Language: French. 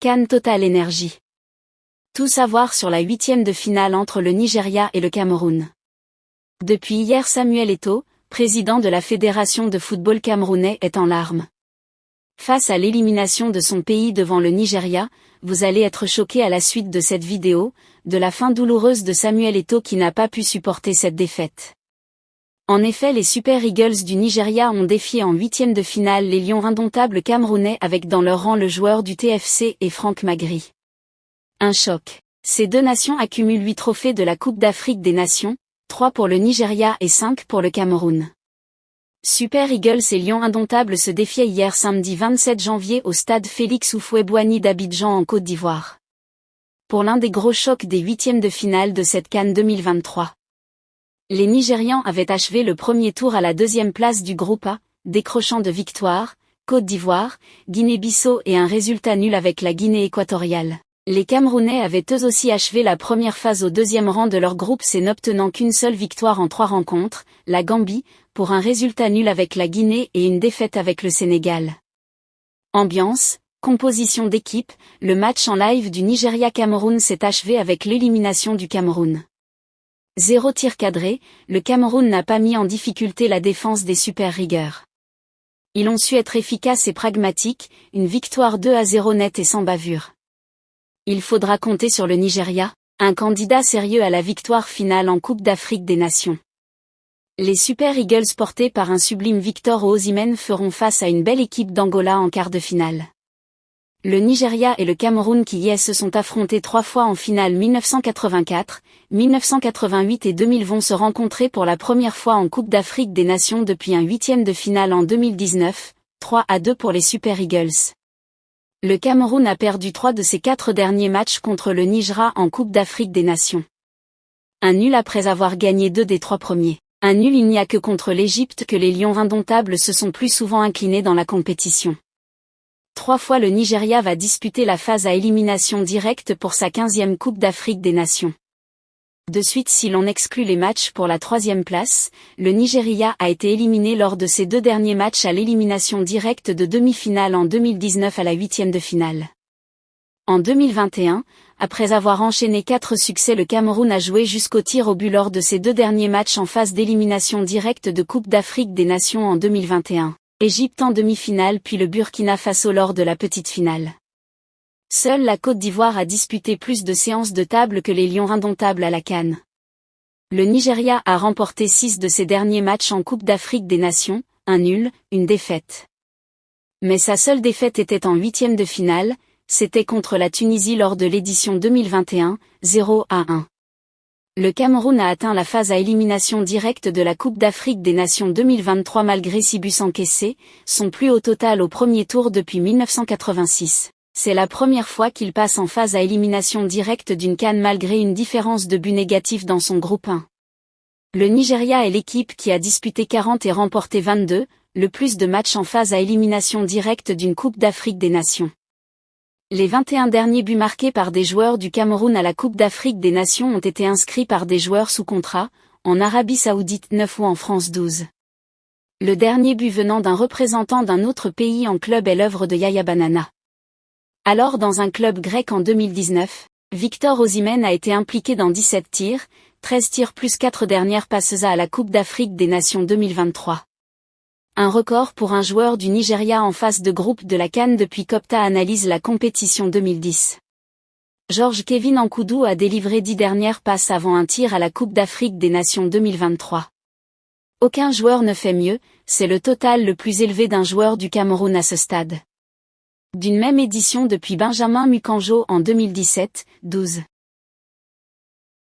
CAN Total Energy. Tout savoir sur la 8e de finale entre le Nigeria et le Cameroun. Depuis hier, Samuel Eto'o, président de la Fédération de football camerounais, est en larmes. Face à l'élimination de son pays devant le Nigeria, vous allez être choqué à la suite de cette vidéo, de la fin douloureuse de Samuel Eto'o qui n'a pas pu supporter cette défaite. En effet, les Super Eagles du Nigeria ont défié en 8e de finale les Lions indomptables camerounais avec dans leur rang le joueur du TFC et Franck Magri. Un choc. Ces deux nations accumulent 8 trophées de la Coupe d'Afrique des Nations, 3 pour le Nigeria et 5 pour le Cameroun. Super Eagles et Lions indomptables se défiaient hier samedi 27 janvier au stade Félix Houphouët-Boigny d'Abidjan en Côte d'Ivoire. Pour l'un des gros chocs des 8e de finale de cette CAN 2023. Les Nigérians avaient achevé le premier tour à la 2e place du groupe A, décrochant de victoires, Côte d'Ivoire, Guinée-Bissau et un résultat nul avec la Guinée équatoriale. Les Camerounais avaient eux aussi achevé la première phase au 2e rang de leur groupe C n'obtenant qu'une seule victoire en 3 rencontres, la Gambie, pour un résultat nul avec la Guinée et une défaite avec le Sénégal. Ambiance, composition d'équipe, le match en live du Nigeria-Cameroun s'est achevé avec l'élimination du Cameroun. 0 tir cadré, le Cameroun n'a pas mis en difficulté la défense des Super Eagles. Ils ont su être efficaces et pragmatiques, une victoire 2-0 nette et sans bavure. Il faudra compter sur le Nigeria, un candidat sérieux à la victoire finale en Coupe d'Afrique des Nations. Les Super Eagles portés par un sublime Victor Osimhen feront face à une belle équipe d'Angola en quart de finale. Le Nigeria et le Cameroun qui se sont affrontés 3 fois en finale 1984, 1988 et 2000 vont se rencontrer pour la première fois en Coupe d'Afrique des Nations depuis un 8e de finale en 2019, 3-2 pour les Super Eagles. Le Cameroun a perdu 3 de ses 4 derniers matchs contre le Nigeria en Coupe d'Afrique des Nations. Un nul après avoir gagné 2 des 3 premiers. Un nul il n'y a que contre l'Égypte que les Lions indomptables se sont plus souvent inclinés dans la compétition. 3 fois le Nigeria va disputer la phase à élimination directe pour sa 15e Coupe d'Afrique des Nations. De suite si l'on exclut les matchs pour la 3e place, le Nigeria a été éliminé lors de ses 2 derniers matchs à l'élimination directe de demi-finale en 2019 à la 8e de finale. En 2021, après avoir enchaîné 4 succès, le Cameroun a joué jusqu'au tir au but lors de ses 2 derniers matchs en phase d'élimination directe de Coupe d'Afrique des Nations en 2021. Égypte en demi-finale puis le Burkina Faso lors de la petite finale. Seule la Côte d'Ivoire a disputé plus de séances de table que les Lions indomptables à la CAN. Le Nigeria a remporté 6 de ses derniers matchs en Coupe d'Afrique des Nations, un nul, une défaite. Mais sa seule défaite était en 8e de finale, c'était contre la Tunisie lors de l'édition 2021, 0-1. Le Cameroun a atteint la phase à élimination directe de la Coupe d'Afrique des Nations 2023 malgré 6 buts encaissés, son plus haut total au premier tour depuis 1986. C'est la première fois qu'il passe en phase à élimination directe d'une CAN malgré une différence de buts négatifs dans son groupe 1. Le Nigeria est l'équipe qui a disputé 40 et remporté 22, le plus de matchs en phase à élimination directe d'une Coupe d'Afrique des Nations. Les 21 derniers buts marqués par des joueurs du Cameroun à la Coupe d'Afrique des Nations ont été inscrits par des joueurs sous contrat, en Arabie Saoudite 9 ou en France 12. Le dernier but venant d'un représentant d'un autre pays en club est l'œuvre de Yaya Banana. Alors dans un club grec en 2019, Victor Osimhen a été impliqué dans 17 tirs, 13 tirs plus 4 dernières passes à la Coupe d'Afrique des Nations 2023. Un record pour un joueur du Nigeria en phase de groupe de la CAN depuis qu'Opta analyse la compétition 2010. Georges Kevin Nkoudou a délivré 10 dernières passes avant un tir à la Coupe d'Afrique des Nations 2023. Aucun joueur ne fait mieux, c'est le total le plus élevé d'un joueur du Cameroun à ce stade. D'une même édition depuis Benjamin Mukanjo en 2017, 12.